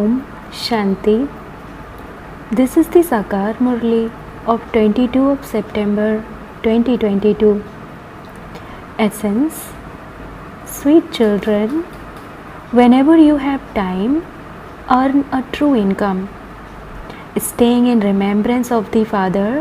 Om Shanti. This is the Sakar Murli of 22 of September 2022. Essence. Sweet children, whenever you have time, earn a true income. Staying in remembrance of the Father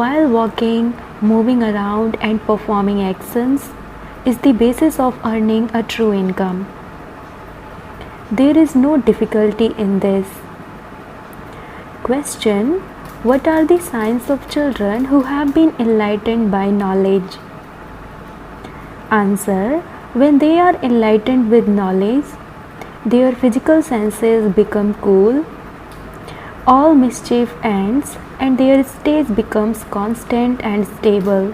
while walking, moving around and performing actions is the basis of earning a true income. There is no difficulty in this. Question: what are the signs of children who have been enlightened by knowledge? Answer: when they are enlightened with knowledge, their physical senses become cool, all mischief ends, and their state becomes constant and stable.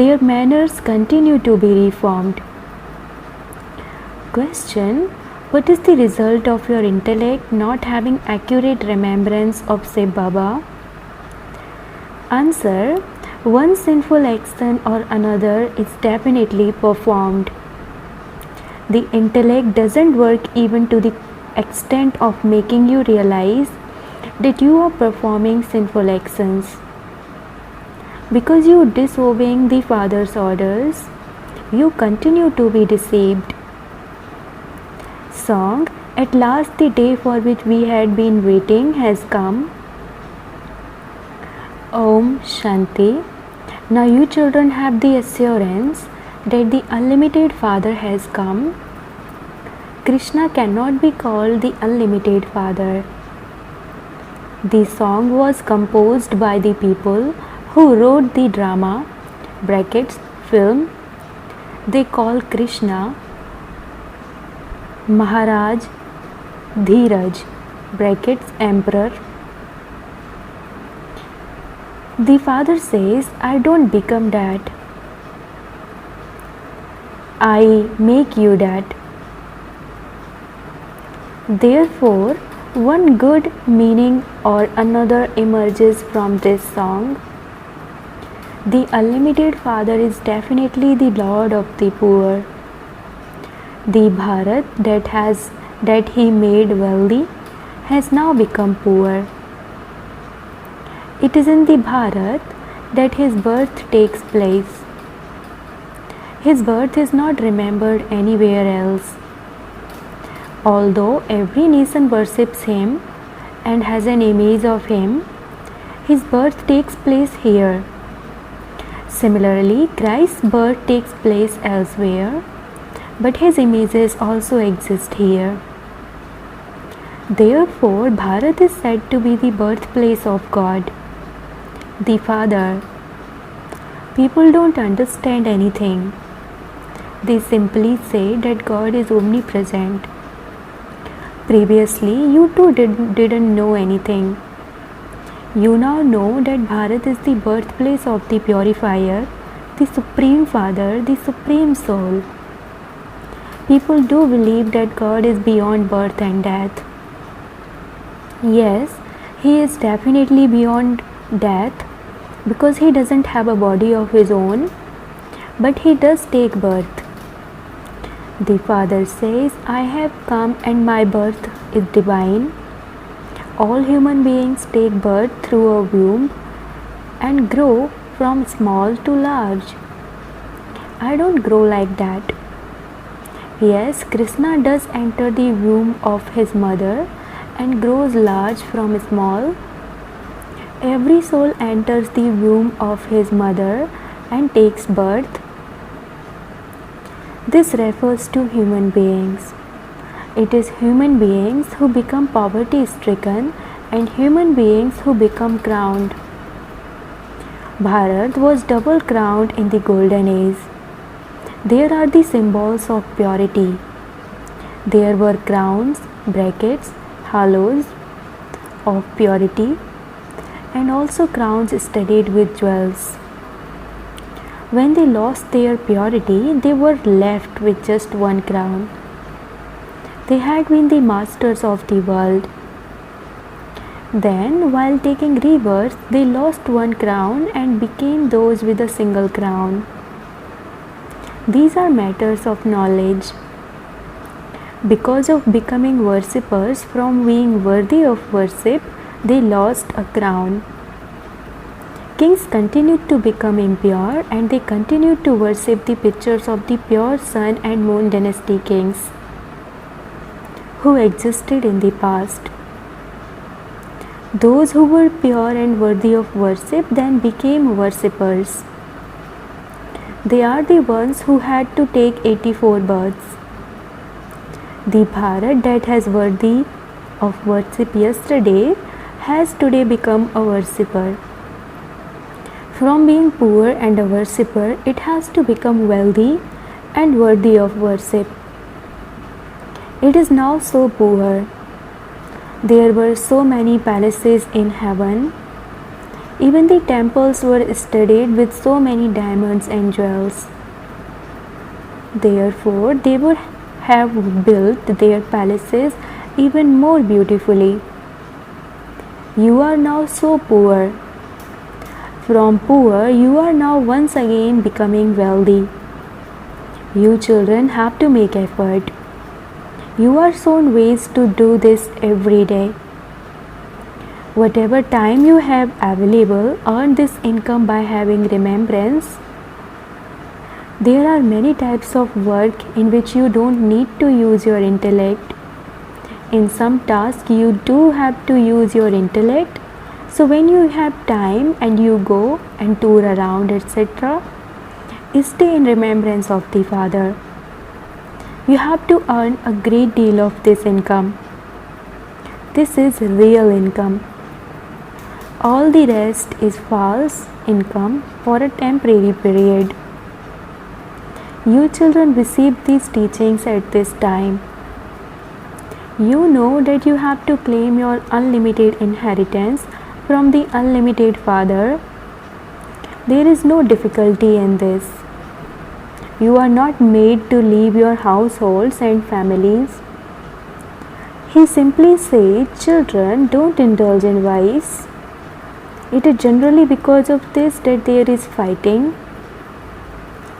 Their manners continue to be reformed. Question: what is the result of your intellect not having accurate remembrance of Sai Baba? Answer: one sinful action or another is definitely performed. The intellect doesn't work even to the extent of making you realize that you are performing sinful actions. Because you disobeying the Father's orders, you continue to be deceived. Song: at last the day for which we had been waiting has come. Om Shanti. Now you children have the assurance that the unlimited Father has come. Krishna cannot be called the unlimited Father. The song was composed by the people who wrote the drama (film). They call Krishna Maharaj Dheeraj (Emperor). The Father says, I don't become that. I make you that. Therefore, one good meaning or another emerges from this song. The unlimited Father is definitely the Lord of the poor. The Bharat that he made wealthy has now become poor. It is in the Bharat that his birth takes place. His birth is not remembered anywhere else. Although every nation worships him and has an image of him, his birth takes place here. Similarly, Christ's birth takes place elsewhere, but his images also exist here. Therefore, Bharat is said to be the birthplace of God, the Father. People don't understand anything. They simply say that God is omnipresent. Previously, you too didn't know anything. You now know that Bharat is the birthplace of the purifier, the Supreme Father, the Supreme Soul. People do believe that God is beyond birth and death. Yes, he is definitely beyond death because he doesn't have a body of his own, but he does take birth. The Father says, I have come and my birth is divine. All human beings take birth through a womb and grow from small to large. I don't grow like that. Yes, Krishna does enter the womb of his mother and grows large from small. Every soul enters the womb of his mother and takes birth. This refers to human beings. It is human beings who become poverty-stricken and human beings who become crowned. Bharat was double crowned in the golden age. There are the symbols of purity. There were crowns, halos of purity, and also crowns studded with jewels. When they lost their purity, they were left with just one crown. They had been the masters of the world. Then, while taking rebirth, they lost one crown and became those with a single crown. These are matters of knowledge. Because of becoming worshippers from being worthy of worship, they lost a crown. Kings continued to become impure and they continued to worship the pictures of the pure sun and moon dynasty kings who existed in the past. Those who were pure and worthy of worship then became worshippers. They are the ones who had to take 84 births. The Bharat that has worthy of worship yesterday has today become a worshipper. From being poor and a worshipper, it has to become wealthy and worthy of worship. It is now so poor. There were so many palaces in heaven. Even the temples were studded with so many diamonds and jewels. Therefore, they would have built their palaces even more beautifully. You are now so poor. From poor, you are now once again becoming wealthy. You children have to make effort. You are shown ways to do this every day. Whatever time you have available, earn this income by having remembrance. There are many types of work in which you don't need to use your intellect. In some tasks, you do have to use your intellect. So when you have time and you go and tour around, etc., stay in remembrance of the Father. You have to earn a great deal of this income. This is real income. All the rest is false income for a temporary period. You children receive these teachings at this time. You know that you have to claim your unlimited inheritance from the unlimited Father. There is no difficulty in this. You are not made to leave your households and families. He simply said, children, don't indulge in vice. It is generally because of this that there is fighting.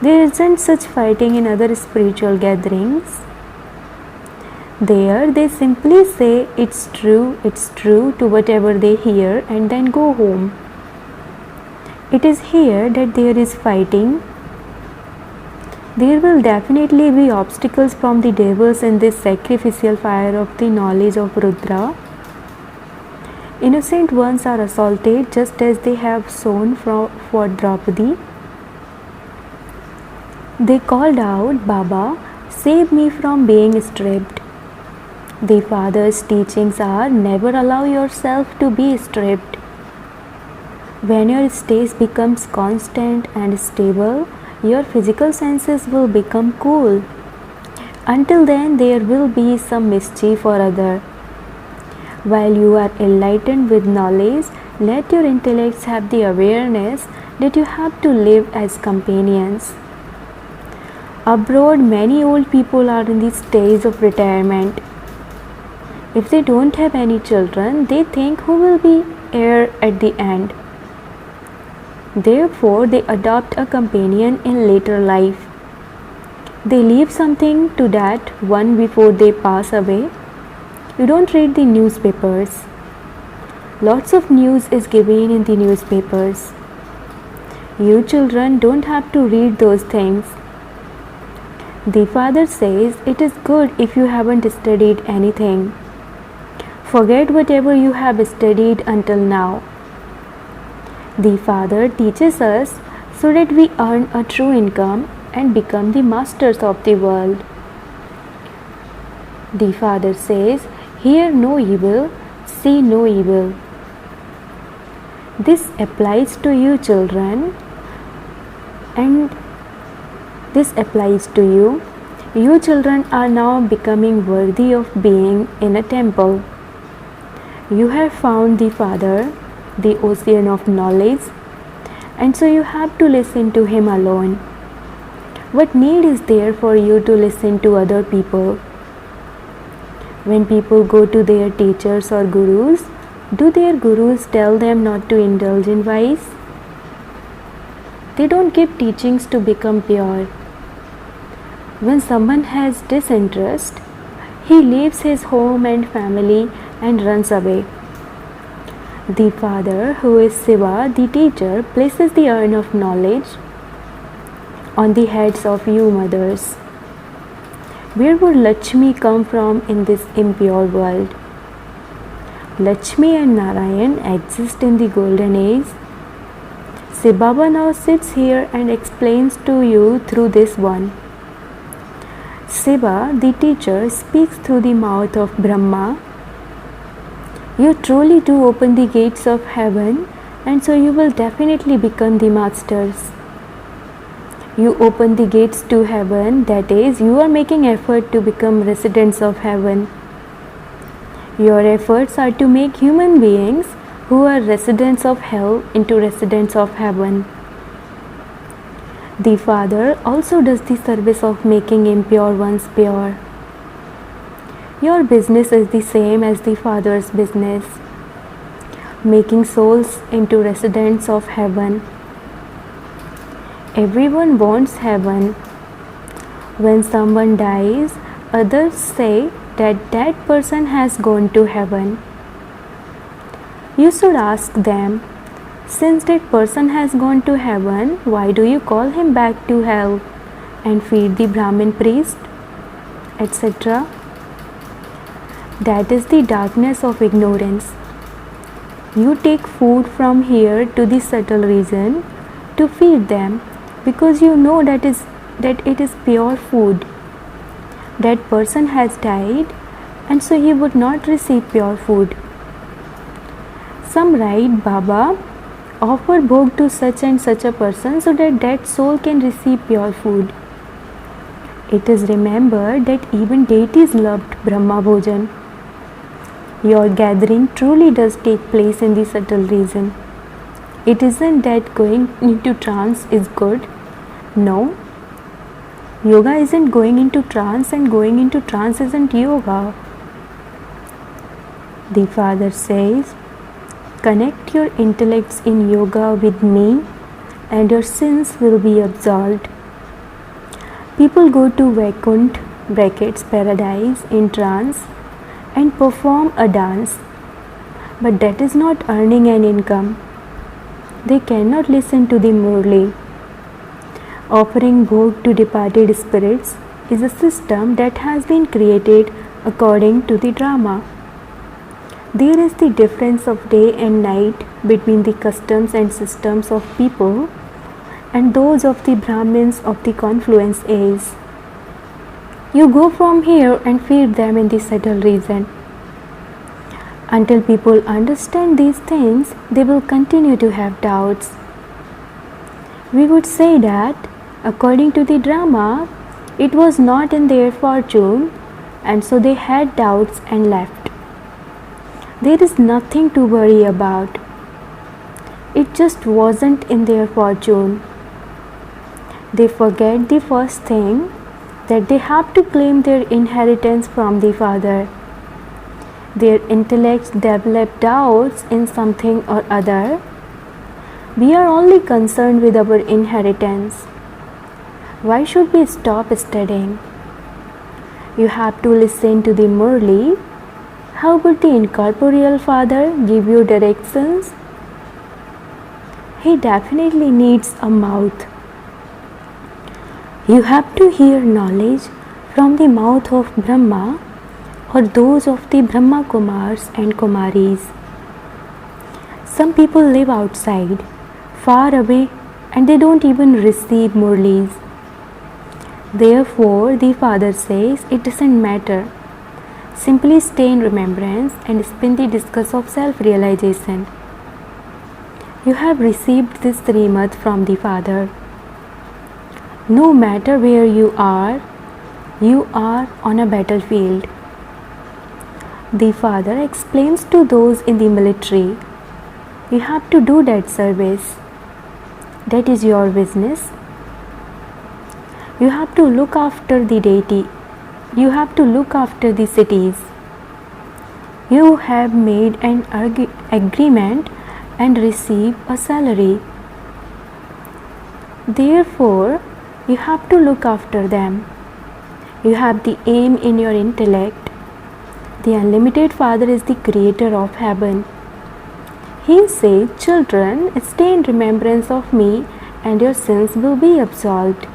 There isn't such fighting in other spiritual gatherings. There they simply say it's true to whatever they hear and then go home. It is here that there is fighting. There will definitely be obstacles from the devils in this sacrificial fire of the knowledge of Rudra. Innocent ones are assaulted just as they have shown for Draupadi. They called out, Baba, save me from being stripped. The Father's teachings are never allow yourself to be stripped. When your state becomes constant and stable, your physical senses will become cool. Until then, there will be some mischief or other. While you are enlightened with knowledge, let your intellects have the awareness that you have to live as companions. Abroad, many old people are in the stage of retirement. If they don't have any children, they think who will be heir at the end. Therefore, they adopt a companion in later life. They leave something to that one before they pass away. You don't read the newspapers. Lots of news is given in the newspapers. You children don't have to read those things. The Father says it is good if you haven't studied anything. Forget whatever you have studied until now. The Father teaches us so that we earn a true income and become the masters of the world. The Father says, hear no evil, see no evil. This applies to you children, and this applies to you. You children are now becoming worthy of being in a temple. You have found the Father, the ocean of knowledge, and so you have to listen to Him alone. What need is there for you to listen to other people? When people go to their teachers or gurus, do their gurus tell them not to indulge in vice? They don't give teachings to become pure. When someone has disinterest, he leaves his home and family and runs away. The father, who is Shiva, the teacher, places the urn of knowledge on the heads of you mothers. Where would Lakshmi come from in this impure world? Lakshmi and Narayan exist in the golden age. Shiv Baba now sits here and explains to you through this one. Shiva, the teacher, speaks through the mouth of Brahma. You truly do open the gates of heaven, and so you will definitely become the masters. You open the gates to heaven, that is, you are making effort to become residents of heaven. Your efforts are to make human beings who are residents of hell into residents of heaven. The Father also does the service of making impure ones pure. Your business is the same as the Father's business, making souls into residents of heaven. Everyone wants heaven. When someone dies, others say that that person has gone to heaven. You should ask them, since that person has gone to heaven, why do you call him back to hell and feed the Brahmin priest, etc.? That is the darkness of ignorance. You take food from here to the subtle region to feed them because you know that it is pure food. That person has died, and so he would not receive pure food. Some write, Baba, offer bhog to such and such a person so that that soul can receive pure food. It is remembered that even deities loved Brahma Bhojan. Your gathering truly does take place in the subtle region. It isn't that going into trance is good. No. Yoga isn't going into trance, and going into trance isn't yoga. The Father says, connect your intellects in yoga with me and your sins will be absolved. People go to Vaikunt (paradise) in trance and perform a dance, but that is not earning an income. They cannot listen to the Murli. Offering bhog to departed spirits is a system that has been created according to the drama. There is the difference of day and night between the customs and systems of people and those of the Brahmins of the confluence age. You go from here and feed them in the subtle region. Until people understand these things, they will continue to have doubts. We would say that, according to the drama, it was not in their fortune, and so they had doubts and left. There is nothing to worry about. It just wasn't in their fortune. They forget the first thing, that they have to claim their inheritance from the Father. Their intellects develop doubts in something or other. We are only concerned with our inheritance. Why should we stop studying? You have to listen to the Murli. How would the incorporeal Father give you directions? He definitely needs a mouth. You have to hear knowledge from the mouth of Brahma or those of the Brahma Kumars and Kumaris. Some people live outside, far away, and they don't even receive Murlis. Therefore, the Father says it doesn't matter. Simply stay in remembrance and spin the discus of self-realization. You have received this Srimad from the Father. No matter where you are on a battlefield. The Father explains to those in the military, you have to do that service. That is your business. You have to look after the deity. You have to look after the cities. You have made an agreement and receive a salary. Therefore, you have to look after them. You have the aim in your intellect The unlimited Father is the creator of heaven. He says, children, stay in remembrance of me and your sins will be absolved.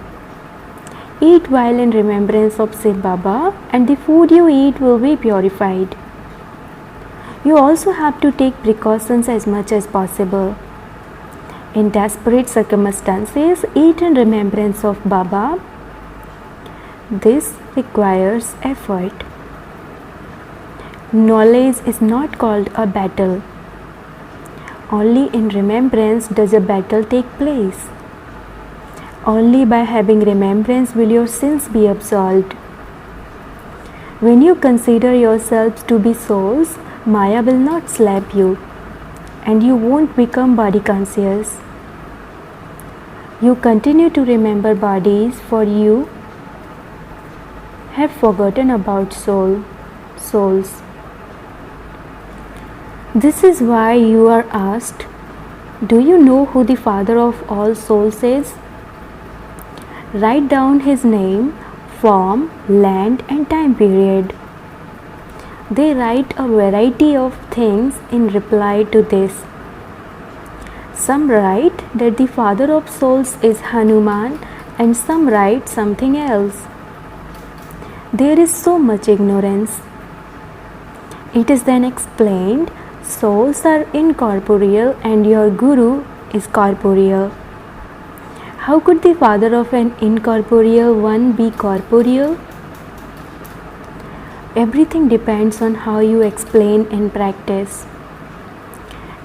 Eat while in remembrance of Shiv Baba and the food you eat will be purified. You also have to take precautions as much as possible. In desperate circumstances, eat in remembrance of Baba. This requires effort. Knowledge is not called a battle. Only in remembrance does a battle take place. Only by having remembrance will your sins be absolved. When you consider yourselves to be souls, Maya will not slap you, and you won't become body conscious. You continue to remember bodies, for you have forgotten about souls. This is why you are asked, do you know who the Father of all souls is? Write down his name, form, land and time period. They write a variety of things in reply to this. Some write that the Father of souls is Hanuman and some write something else. There is so much ignorance. It is then explained, souls are incorporeal and your Guru is corporeal. How could the father of an incorporeal one be corporeal? Everything depends on how you explain and practice.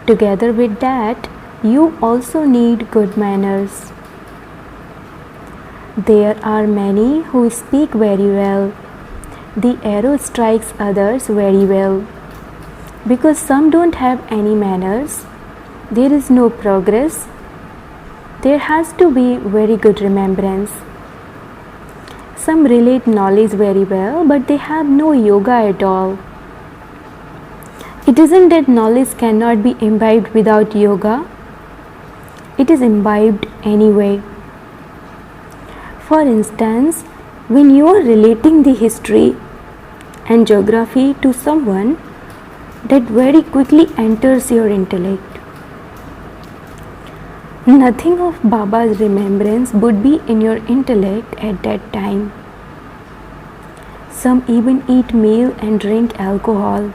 Together with that, you also need good manners. There are many who speak very well. The arrow strikes others very well. Because some don't have any manners, there is no progress. There has to be very good remembrance. Some relate knowledge very well, but they have no yoga at all. It isn't that knowledge cannot be imbibed without yoga. It is imbibed anyway. For instance, when you are relating the history and geography to someone, that very quickly enters your intellect. Nothing of Baba's remembrance would be in your intellect at that time. Some even eat meal and drink alcohol.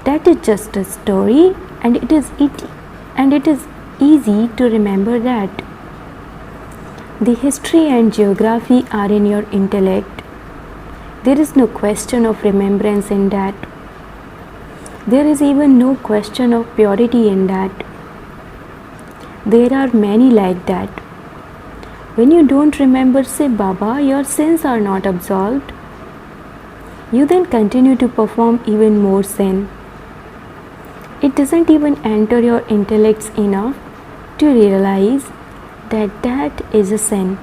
That is just a story, and it is easy to remember that. The history and geography are in your intellect. There is no question of remembrance in that. There is even no question of purity in that. There are many like that. When you don't remember Shiv Baba, your sins are not absolved. You then continue to perform even more sin. It doesn't even enter your intellects enough to realize that that is a sin.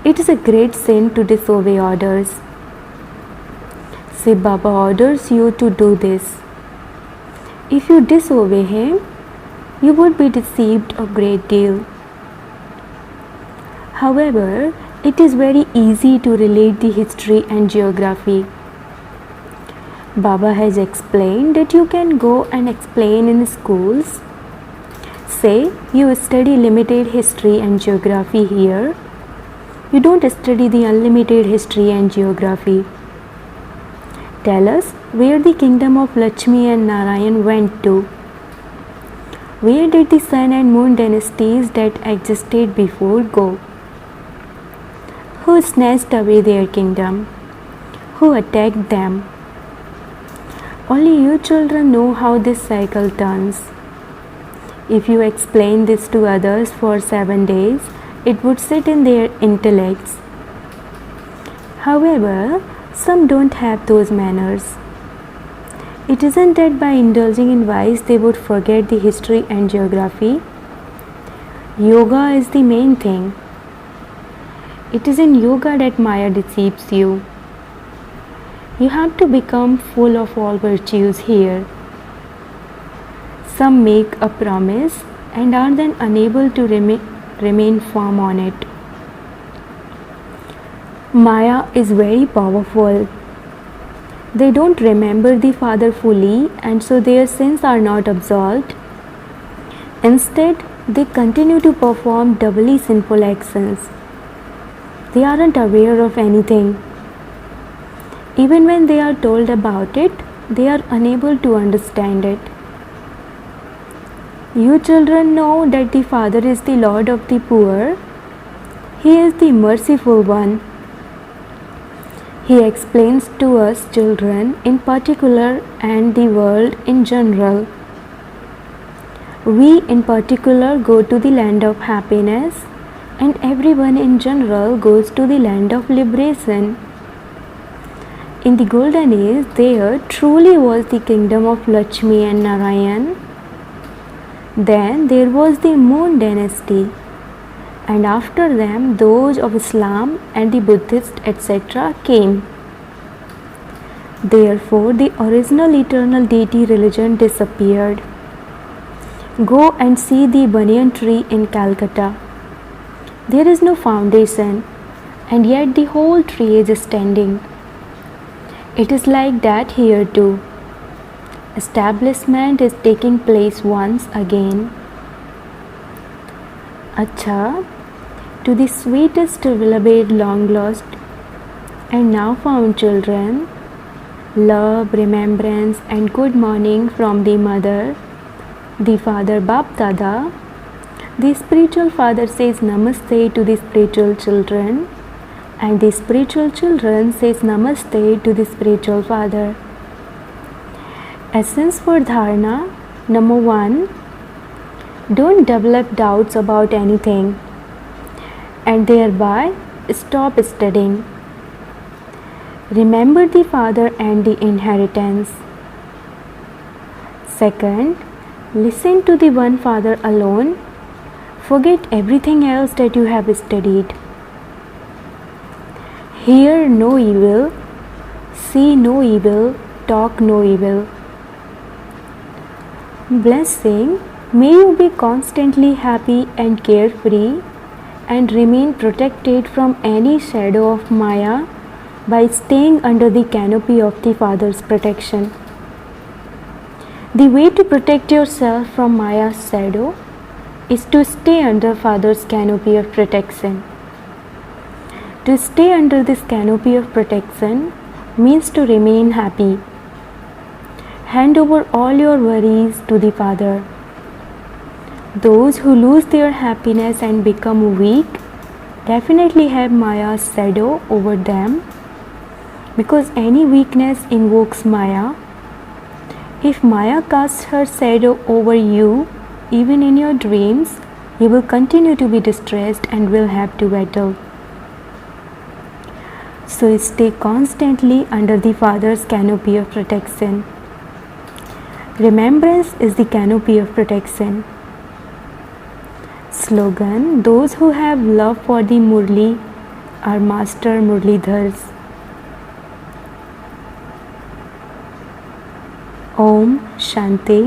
It is a great sin to disobey orders. Shiv Baba orders you to do this. If you disobey him, you would be deceived a great deal. However, it is very easy to relate the history and geography. Baba has explained that you can go and explain in schools. Say you study limited history and geography here. You don't study the unlimited history and geography. Tell us where the kingdom of Lakshmi and Narayan went to. Where did the sun and moon dynasties that existed before go? Who snatched away their kingdom? Who attacked them? Only you children know how this cycle turns. If you explain this to others for 7 days, it would sit in their intellects. However, some don't have those manners. It isn't that by indulging in vice they would forget the history and geography. Yoga is the main thing. It is in yoga that Maya deceives you. You have to become full of all virtues here. Some make a promise and are then unable to remain firm on it. Maya is very powerful. They don't remember the Father fully, and so their sins are not absolved. Instead, they continue to perform doubly sinful actions. They aren't aware of anything. Even when they are told about it, they are unable to understand it. You children know that the Father is the Lord of the poor. He is the merciful one. He explains to us children in particular and the world in general. We in particular go to the land of happiness, and everyone in general goes to the land of liberation. In the golden age, there truly was the kingdom of Lakshmi and Narayan. Then there was the Moon dynasty, and after them those of Islam and the Buddhist etc. came. Therefore, the original eternal deity religion disappeared. Go and see the banyan tree in Calcutta. There is no foundation, and yet the whole tree is standing. It is like that here too. Establishment is taking place once again. Acha, to the sweetest beloved long lost and now found children, love, remembrance and good morning from the mother, the father Bap Dada. The spiritual father says namaste to the spiritual children, and the spiritual children says namaste to the spiritual father. Essence for dharana. Number 1, don't develop doubts about anything and thereby stop studying. Remember the Father and the inheritance. Second, listen to the one Father alone. Forget everything else that you have studied. Hear no evil, see no evil, talk no evil. Blessing, may you be constantly happy and carefree and remain protected from any shadow of Maya by staying under the canopy of the Father's protection. The way to protect yourself from Maya's shadow is to stay under Father's canopy of protection. To stay under this canopy of protection means to remain happy. Hand over all your worries to the Father. Those who lose their happiness and become weak definitely have Maya's shadow over them, because any weakness invokes Maya. If Maya casts her shadow over you, even in your dreams, you will continue to be distressed and will have to battle. So stay constantly under the Father's canopy of protection. Remembrance is the canopy of protection. Slogan: those who have love for the Murli are Master Murlidhars. Om Shanti.